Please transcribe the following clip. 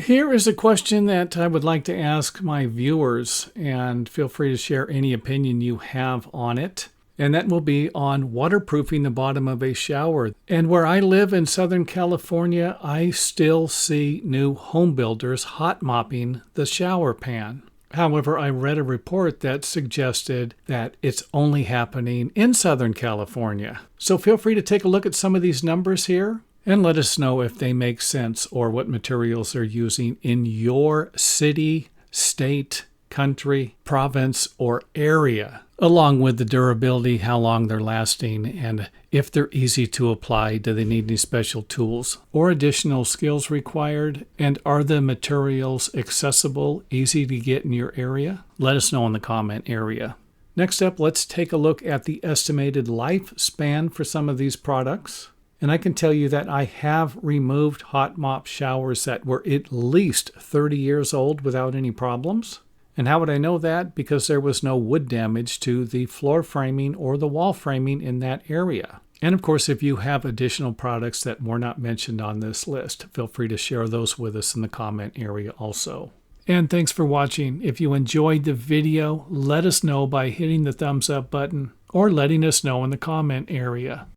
Here is a question that I would like to ask my viewers, and feel free to share any opinion you have on it. And that will be on waterproofing the bottom of a shower. And where I live in Southern California, I still see new home builders hot mopping the shower pan. However, I read a report that suggested that it's only happening in Southern California. So feel free to take a look at some of these numbers here and let us know if they make sense or what materials they're using in your city, state, country, province, or area, along with the durability, how long they're lasting, and if they're easy to apply. Do they need any special tools or additional skills required? And are the materials accessible, easy to get in your area? Let us know in the comment area. Next up, let's take a look at the estimated lifespan for some of these products. And I can tell you that I have removed hot mop showers that were at least 30 years old without any problems. And how would I know that? Because there was no wood damage to the floor framing or the wall framing in that area. And of course, if you have additional products that were not mentioned on this list, feel free to share those with us in the comment area also. And thanks for watching. If you enjoyed the video, let us know by hitting the thumbs up button or letting us know in the comment area.